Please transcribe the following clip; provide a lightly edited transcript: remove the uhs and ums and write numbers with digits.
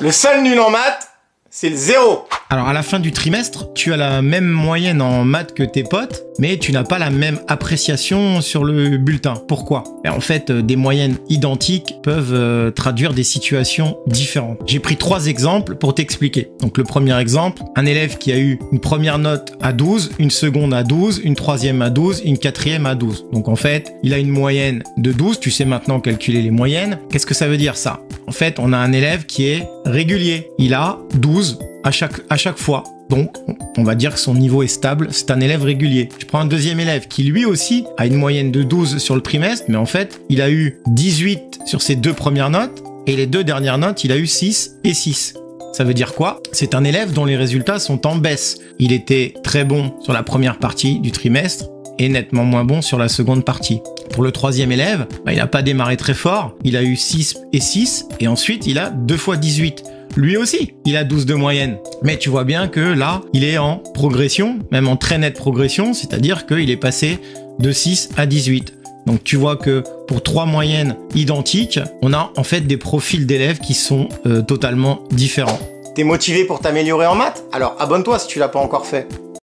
Le seul nul en maths, c'est le 0. Alors à la fin du trimestre, tu as la même moyenne en maths que tes potes, mais tu n'as pas la même appréciation sur le bulletin. Pourquoi? En fait, des moyennes identiques peuvent traduire des situations différentes. J'ai pris 3 exemples pour t'expliquer. Donc le premier exemple, un élève qui a eu une première note à 12, une seconde à 12, une troisième à 12, une quatrième à 12. Donc en fait, il a une moyenne de 12, tu sais maintenant calculer les moyennes. Qu'est-ce que ça veut dire ça? En fait, on a un élève qui est régulier. Il a 12 à chaque fois. Donc, on va dire que son niveau est stable, c'est un élève régulier. Je prends un deuxième élève qui lui aussi a une moyenne de 12 sur le trimestre, mais en fait, il a eu 18 sur ses 2 premières notes, et les 2 dernières notes, il a eu 6 et 6. Ça veut dire quoi? C'est un élève dont les résultats sont en baisse. Il était très bon sur la première partie du trimestre, et nettement moins bon sur la seconde partie. Pour le troisième élève, il n'a pas démarré très fort, il a eu 6 et 6, et ensuite il a 2 fois 18. Lui aussi, il a 12 de moyenne. Mais tu vois bien que là, il est en progression, même en très nette progression, c'est-à-dire qu'il est passé de 6 à 18. Donc tu vois que pour 3 moyennes identiques, on a en fait des profils d'élèves qui sont totalement différents. T'es motivé pour t'améliorer en maths? Alors abonne-toi si tu l'as pas encore fait.